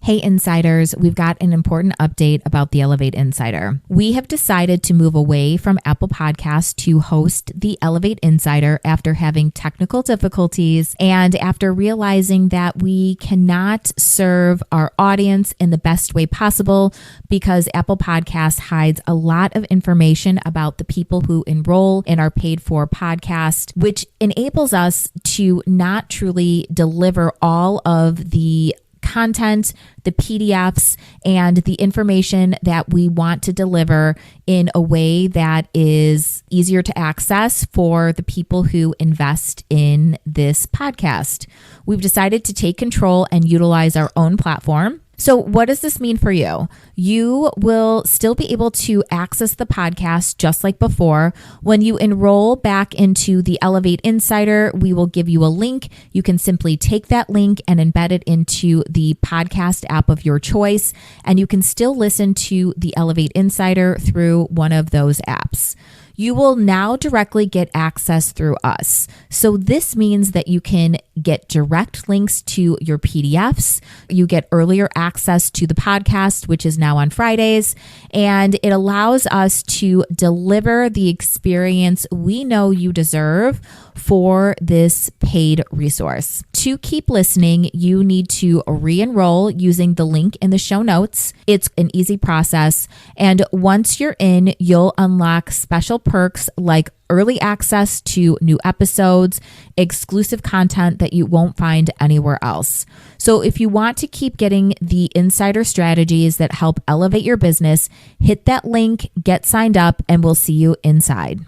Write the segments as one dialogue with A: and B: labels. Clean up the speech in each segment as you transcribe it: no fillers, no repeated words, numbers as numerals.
A: Hey Insiders, we've got an important update about the Elevate Insider. We have decided to move away from Apple Podcasts to host the Elevate Insider after having technical difficulties and after realizing that we cannot serve our audience in the best way possible because Apple Podcasts hides a lot of information about the people who enroll in our paid for podcast, which enables us to not truly deliver all of the content, the PDFs, and the information that we want to deliver in a way that is easier to access for the people who invest in this podcast. We've decided to take control and utilize our own platform. So what does this mean for you? You will still be able to access the podcast just like before. When you enroll back into the Elevate Insider, we will give you a link. You can simply take that link and embed it into the podcast app of your choice, and you can still listen to the Elevate Insider through one of those apps. You will now directly get access through us. So this means that you can get direct links to your PDFs. You get earlier access to the podcast, which is now on Fridays, and it allows us to deliver the experience we know you deserve for this paid resource. To keep listening, you need to re-enroll using the link in the show notes. It's an easy process, and once you're in, you'll unlock special perks like early access to new episodes, exclusive content that you won't find anywhere else. So if you want to keep getting the insider strategies that help elevate your business, hit that link, get signed up, and we'll see you inside.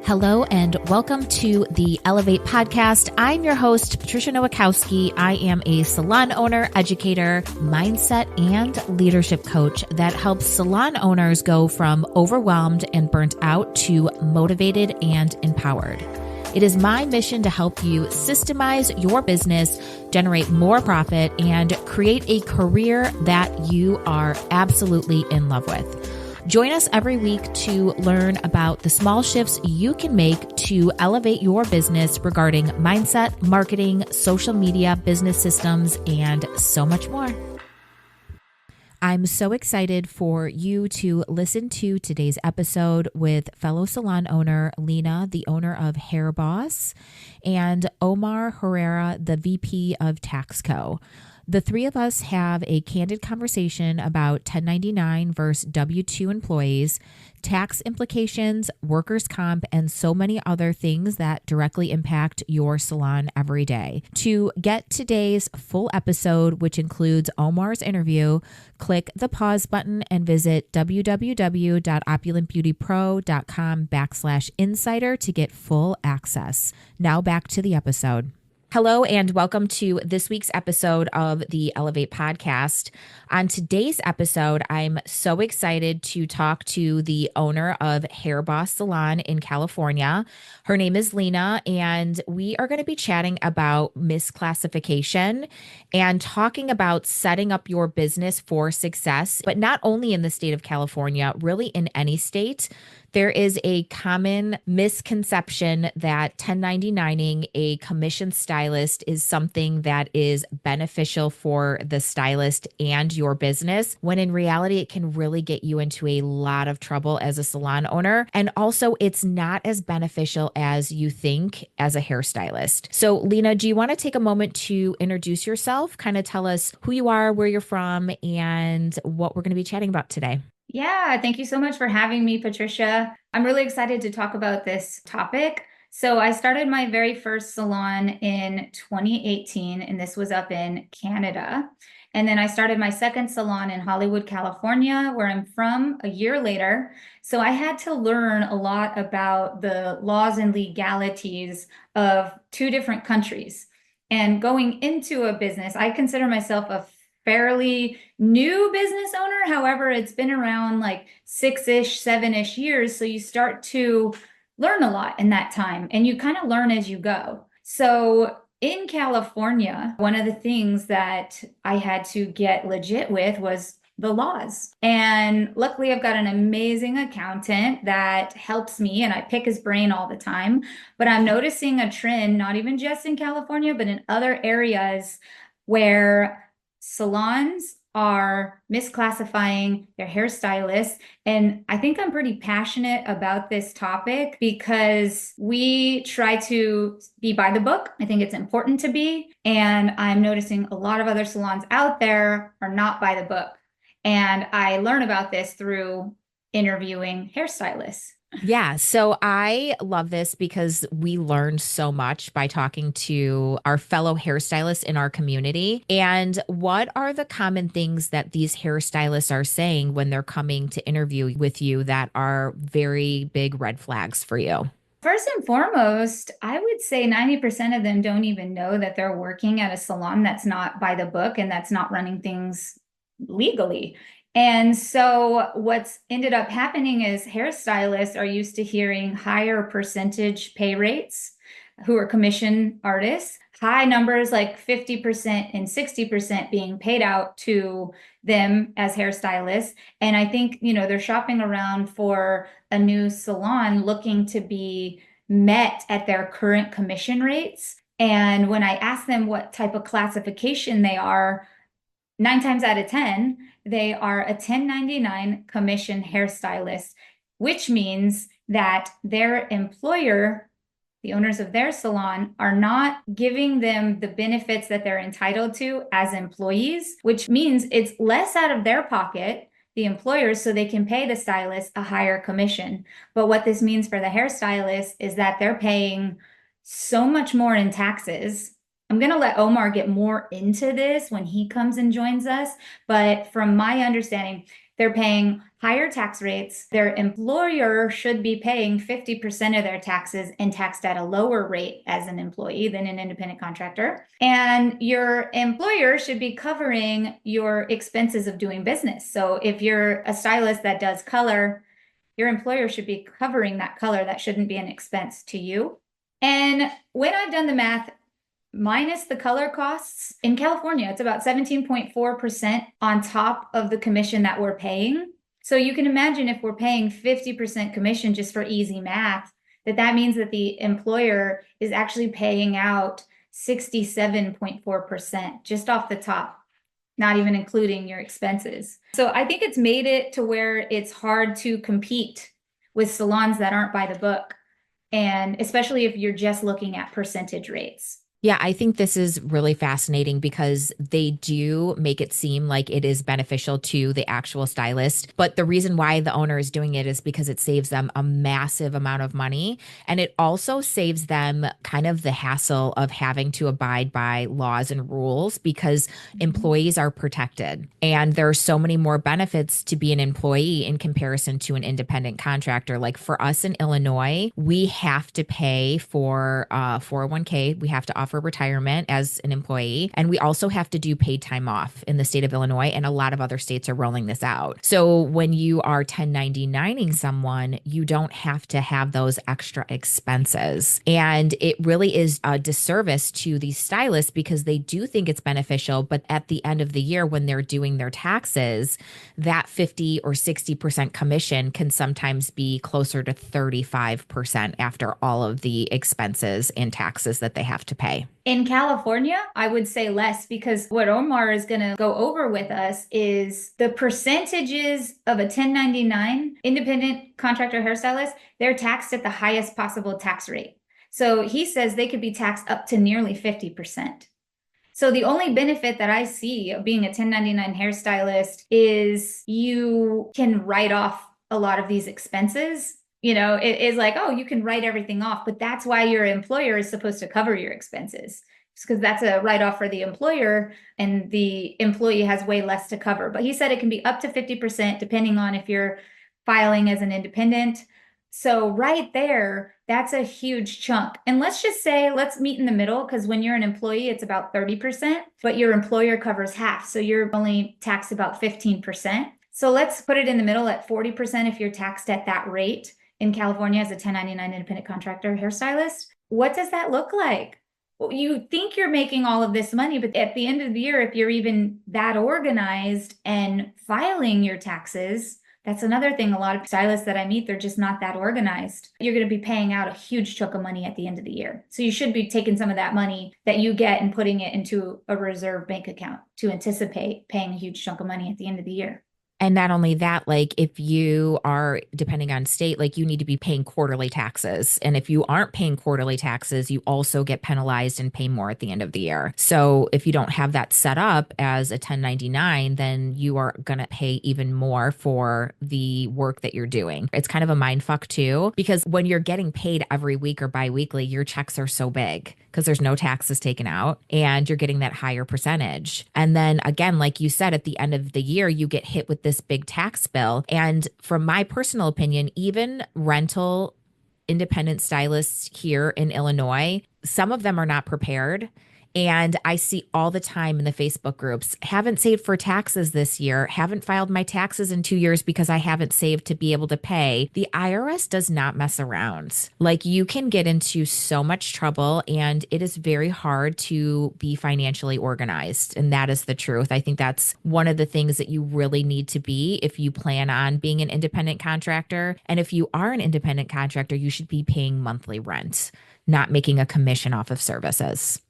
A: Hello and welcome to the Elevate Podcast. I'm your host, Patricia Nowakowski. I am a salon owner, educator, mindset, and leadership coach that helps salon owners go from overwhelmed and burnt out to motivated and empowered. It is my mission to help you systemize your business, generate more profit, and create a career that you are absolutely in love with. Join us every week to learn about the small shifts you can make to elevate your business regarding mindset, marketing, social media, business systems, and so much more. I'm so excited for you to listen to today's episode with fellow salon owner Lena, the owner of Herrera, and Omar Herrera, the VP of Taxco. The three of us have a candid conversation about 1099 versus W-2 employees, tax implications, workers' comp, and so many other things that directly impact your salon every day. To get today's full episode, which includes Omar's interview, click the pause button and visit www.opulentbeautypro.com/insider to get full access. Now back to the episode. Hello and welcome to this week's episode of the Elevate Podcast. On today's episode, I'm so excited to talk to the owner of Herrera Salon in California. Her name is Lena, and we are going to be chatting about misclassification and talking about setting up your business for success, but not only in the state of California, really in any state. There is a common misconception that 1099ing a commissioned stylist is something that is beneficial for the stylist and your business, when in reality, it can really get you into a lot of trouble as a salon owner. And also, it's not as beneficial as you think as a hairstylist. So, Lena, do you want to take a moment to introduce yourself, kind of tell us who you are, where you're from, and what we're going to be chatting about today?
B: Yeah, thank you so much for having me, Patricia. I'm really excited to talk about this topic. So I started my very first salon in 2018, and this was up in Canada. And then I started my second salon in Hollywood, California, where I'm from, a year later. So I had to learn a lot about the laws and legalities of two different countries. And going into a business, I consider myself a fairly new business owner. However, it's been around like 6-ish, 7-ish years. So you start to learn a lot in that time, and you kind of learn as you go. So in California, one of the things that I had to get legit with was the laws. And luckily, I've got an amazing accountant that helps me, and I pick his brain all the time. But I'm noticing a trend, not even just in California, but in other areas where salons are misclassifying their hairstylists. And I think I'm pretty passionate about this topic because we try to be by the book. I think it's important to be. And I'm noticing a lot of other salons out there are not by the book. And I learn about this through interviewing hairstylists.
A: Yeah, so I love this because we learned so much by talking to our fellow hairstylists in our community. And what are the common things that these hairstylists are saying when they're coming to interview with you that are very big red flags for you?
B: First and foremost, I would say 90% of them don't even know that they're working at a salon that's not by the book and that's not running things legally. And so what's ended up happening is hairstylists are used to hearing higher percentage pay rates who are commission artists, high numbers like 50% and 60% being paid out to them as hairstylists. And I think, they're shopping around for a new salon looking to be met at their current commission rates. And when I ask them what type of classification they are, 9 times out of 10, they are a 1099 commission hairstylist, which means that their employer, the owners of their salon, are not giving them the benefits that they're entitled to as employees, which means it's less out of their pocket, the employers, so they can pay the stylist a higher commission. But what this means for the hairstylist is that they're paying so much more in taxes. I'm going to let Omar get more into this when he comes and joins us. But from my understanding, they're paying higher tax rates. Their employer should be paying 50% of their taxes and taxed at a lower rate as an employee than an independent contractor. And your employer should be covering your expenses of doing business. So if you're a stylist that does color, your employer should be covering that color. That shouldn't be an expense to you. And when I've done the math, minus the color costs, in California, it's about 17.4% on top of the commission that we're paying. So you can imagine if we're paying 50% commission just for easy math, that means that the employer is actually paying out 67.4% just off the top, not even including your expenses. So I think it's made it to where it's hard to compete with salons that aren't by the book, and especially if you're just looking at percentage rates.
A: Yeah, I think this is really fascinating because they do make it seem like it is beneficial to the actual stylist. But the reason why the owner is doing it is because it saves them a massive amount of money. And it also saves them kind of the hassle of having to abide by laws and rules because employees are protected. And there are so many more benefits to be an employee in comparison to an independent contractor. Like for us in Illinois, we have to pay for 401k. We have to offer retirement as an employee. And we also have to do paid time off in the state of Illinois. And a lot of other states are rolling this out. So when you are 1099ing someone, you don't have to have those extra expenses. And it really is a disservice to these stylists because they do think it's beneficial. But at the end of the year, when they're doing their taxes, that 50 or 60% commission can sometimes be closer to 35% after all of the expenses and taxes that they have to pay.
B: In California, I would say less because what Omar is going to go over with us is the percentages of a 1099 independent contractor hairstylist. They're taxed at the highest possible tax rate. So he says they could be taxed up to nearly 50%. So the only benefit that I see of being a 1099 hairstylist is you can write off a lot of these expenses. It is like, oh, you can write everything off, but that's why your employer is supposed to cover your expenses, because that's a write-off for the employer and the employee has way less to cover. But he said it can be up to 50% depending on if you're filing as an independent. So right there, that's a huge chunk. And let's just say, let's meet in the middle, because when you're an employee, it's about 30%, but your employer covers half. So you're only taxed about 15%. So let's put it in the middle at 40% if you're taxed at that rate in California as a 1099 independent contractor hairstylist. What does that look like? You think you're making all of this money, but at the end of the year, if you're even that organized and filing your taxes, that's another thing. A lot of stylists that I meet, they're just not that organized. You're going to be paying out a huge chunk of money at the end of the year. So you should be taking some of that money that you get and putting it into a reserve bank account to anticipate paying a huge chunk of money at the end of the year.
A: And not only that, like if you are depending on state, like you need to be paying quarterly taxes. And if you aren't paying quarterly taxes, you also get penalized and pay more at the end of the year. So if you don't have that set up as a 1099, then you are going to pay even more for the work that you're doing. It's kind of a mind fuck too, because when you're getting paid every week or biweekly, your checks are so big because there's no taxes taken out and you're getting that higher percentage. And then again, like you said, at the end of the year, you get hit with this big tax bill. And from my personal opinion, even rental independent stylists here in Illinois, some of them are not prepared. And I see all the time in the Facebook groups, haven't saved for taxes this year, haven't filed my taxes in 2 years because I haven't saved to be able to pay. The IRS does not mess around. Like you can get into so much trouble and it is very hard to be financially organized. And that is the truth. I think that's one of the things that you really need to be if you plan on being an independent contractor. And if you are an independent contractor, you should be paying monthly rent, not making a commission off of services.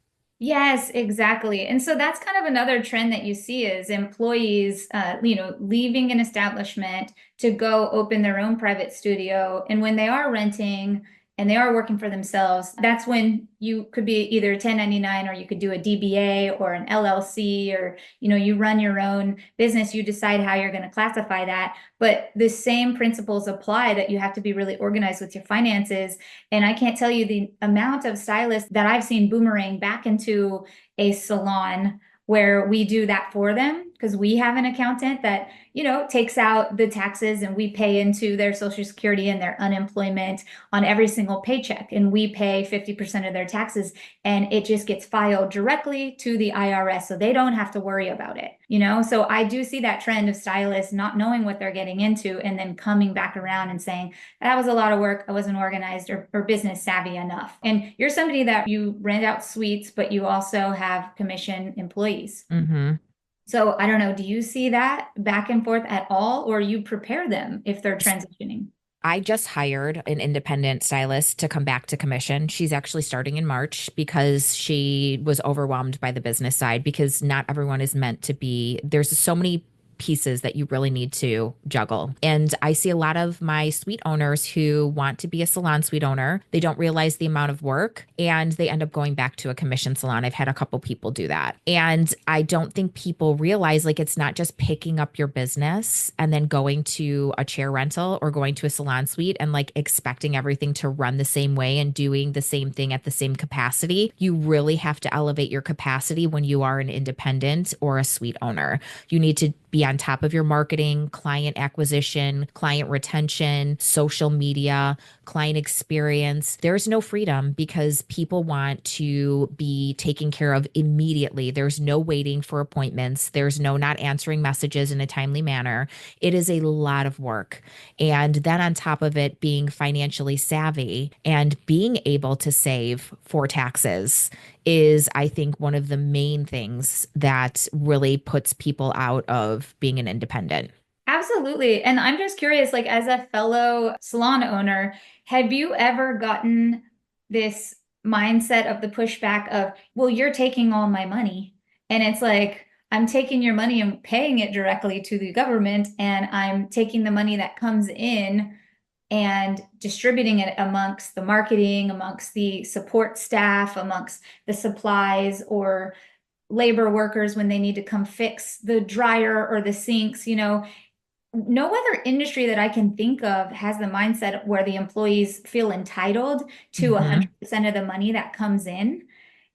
B: Yes, exactly. And so that's kind of another trend that you see is employees, leaving an establishment to go open their own private studio. And when they are renting and they are working for themselves, that's when you could be either a 1099 or you could do a DBA or an LLC or, you run your own business. You decide how you're going to classify that. But the same principles apply that you have to be really organized with your finances. And I can't tell you the amount of stylists that I've seen boomerang back into a salon where we do that for them because we have an accountant that, takes out the taxes and we pay into their Social Security and their unemployment on every single paycheck. And we pay 50% of their taxes and it just gets filed directly to the IRS. So they don't have to worry about it, So I do see that trend of stylists not knowing what they're getting into and then coming back around and saying, that was a lot of work. I wasn't organized or business savvy enough. And you're somebody that you rent out suites, but you also have commission employees.
A: Mm-hmm.
B: So I don't know, do you see that back and forth at all, or you prepare them if they're transitioning?
A: I just hired an independent stylist to come back to commission. She's actually starting in March because she was overwhelmed by the business side because not everyone is meant to be, there's so many pieces that you really need to juggle. And I see a lot of my suite owners who want to be a salon suite owner. They don't realize the amount of work and they end up going back to a commission salon. I've had a couple people do that. And I don't think people realize like it's not just picking up your business and then going to a chair rental or going to a salon suite and like expecting everything to run the same way and doing the same thing at the same capacity. You really have to elevate your capacity when you are an independent or a suite owner. You need to be on top of your marketing, client acquisition, client retention, social media, client experience. There's no freedom because people want to be taken care of immediately. There's no waiting for appointments. There's no not answering messages in a timely manner. It is a lot of work. And then on top of it, being financially savvy and being able to save for taxes is, I think, one of the main things that really puts people out of being an independent.
B: Absolutely. And I'm just curious, like as a fellow salon owner, have you ever gotten this mindset of the pushback of, well, you're taking all my money. And it's like, I'm taking your money and paying it directly to the government, and I'm taking the money that comes in and distributing it amongst the marketing, amongst the support staff, amongst the supplies or labor workers when they need to come fix the dryer or the sinks. No other industry that I can think of has the mindset where the employees feel entitled to
A: Mhm.
B: 100% of the money that comes in.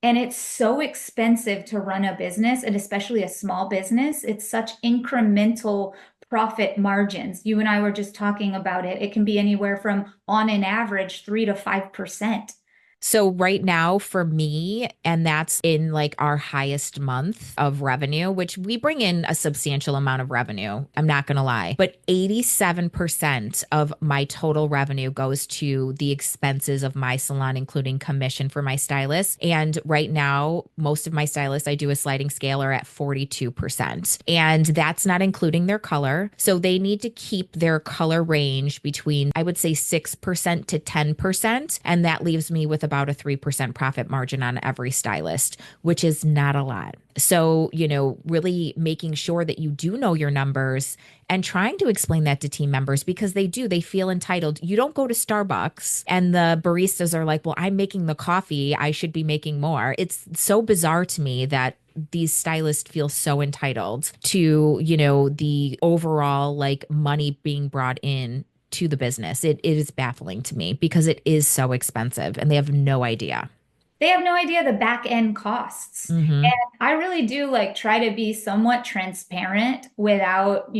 B: And it's so expensive to run a business, and especially a small business. It's such incremental profit margins. You and I were just talking about it. It can be anywhere from, on an average, 3 to 5%.
A: So right now for me, and that's in like our highest month of revenue, which we bring in a substantial amount of revenue. I'm not going to lie, but 87% of my total revenue goes to the expenses of my salon, including commission for my stylist. And right now, most of my stylists, I do a sliding scale, are at 42%. And that's not including their color. So they need to keep their color range between, I would say, 6% to 10%. And that leaves me with about a 3% profit margin on every stylist, which is not a lot. So, really making sure that you do know your numbers and trying to explain that to team members, because they feel entitled. You don't go to Starbucks and the baristas are like, well, I'm making the coffee, I should be making more. It's so bizarre to me that these stylists feel so entitled to, the overall like money being brought in to the business. It is baffling to me because it is so expensive and they have no idea.
B: They have no idea the back end costs.
A: Mm-hmm.
B: And I really do like try to be somewhat transparent without,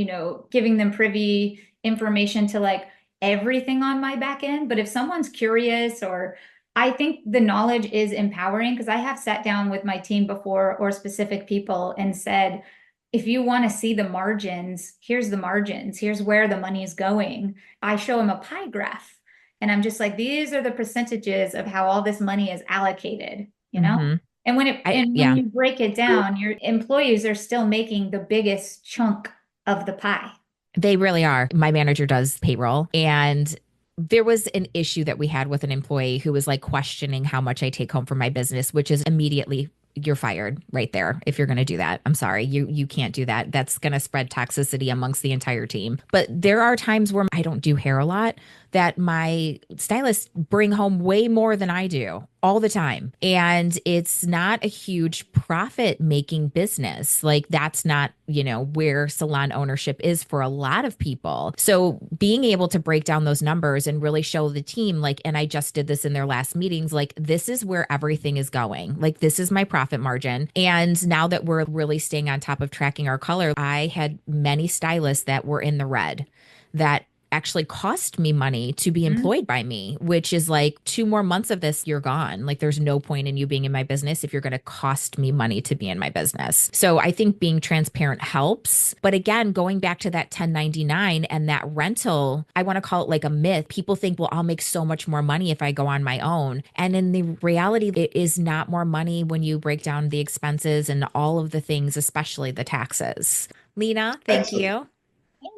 B: giving them privy information to like everything on my back end. But if someone's curious, or I think the knowledge is empowering, because I have sat down with my team before, or specific people, and said, if you want to see the margins, here's the margins, here's where the money is going. I show them a pie graph. And I'm just like, these are the percentages of how all this money is allocated,
A: Mm-hmm.
B: And when
A: Yeah.
B: you break it down, your employees are still making the biggest chunk of the pie.
A: They really are. My manager does payroll, and there was an issue that we had with an employee who was like questioning how much I take home from my business, which is immediately, you're fired right there. If you're going to do that, I'm sorry, you can't do that. That's going to spread toxicity amongst the entire team. But there are times where I don't do hair a lot, that my stylists bring home way more than I do all the time. And it's not a huge profit making business. Like that's not, where salon ownership is for a lot of people. So being able to break down those numbers and really show the team, like, and I just did this in their last meetings, like, this is where everything is going. Like, this is my profit margin. And now that we're really staying on top of tracking our color, I had many stylists that were in the red that actually cost me money to be employed by me, which is like 2 more months of this, you're gone. Like there's no point in you being in my business if you're going to cost me money to be in my business. So I think being transparent helps. But again, going back to that 1099 and that rental, I want to call it like a myth. People think, well, I'll make so much more money if I go on my own. And in the reality, it is not more money when you break down the expenses and all of the things, especially the taxes. Lena, thank you.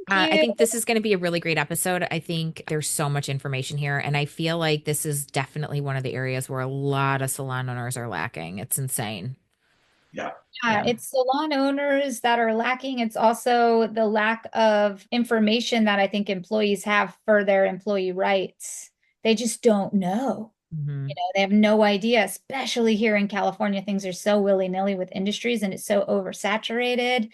A: I think this is going to be a really great episode. I think there's so much information here, and I feel like this is definitely one of the areas where a lot of salon owners are lacking. It's insane.
B: Yeah, it's salon owners that are lacking. It's also the lack of information that I think employees have for their employee rights. They just don't know.
A: Mm-hmm.
B: They have no idea, especially here in California. Things are so willy-nilly with industries, and it's so oversaturated.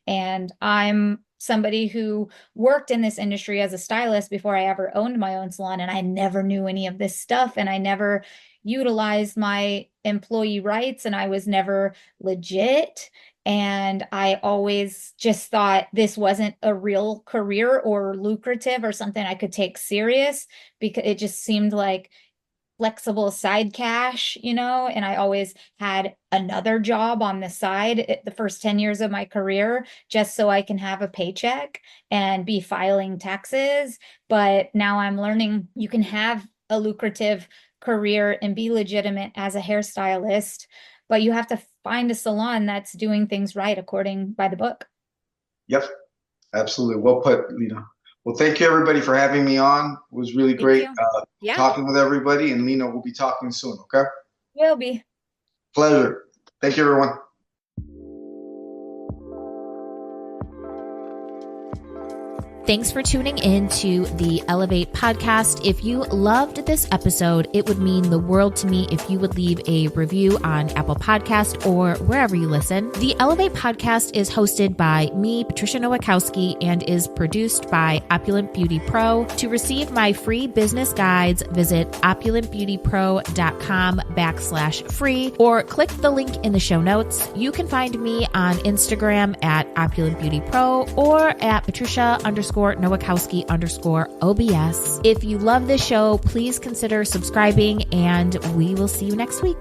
B: And I'm somebody who worked in this industry as a stylist before I ever owned my own salon, and I never knew any of this stuff, and I never utilized my employee rights, and I was never legit. And I always just thought this wasn't a real career or lucrative or something I could take serious, because it just seemed like flexible side cash, and I always had another job on the side the first 10 years of my career, just so I can have a paycheck and be filing taxes. But now I'm learning you can have a lucrative career and be legitimate as a hairstylist, but you have to find a salon that's doing things right according by the book.
C: Yep, absolutely. Well put, Lena. Well, thank you everybody for having me on. It was really great talking with everybody, and Lena, we'll be talking soon, okay?
B: Will be.
C: Pleasure. Thank you, everyone.
A: Thanks for tuning in to the Elevate podcast. If you loved this episode, it would mean the world to me if you would leave a review on Apple Podcast or wherever you listen. The Elevate podcast is hosted by me, Patricia Nowakowski, and is produced by Opulent Beauty Pro. To receive my free business guides, visit opulentbeautypro.com/free or click the link in the show notes. You can find me on Instagram at Opulent Beauty Pro or at Patricia_Nowakowski. _Nowakowski_OBS. If you love this show, please consider subscribing, and we will see you next week.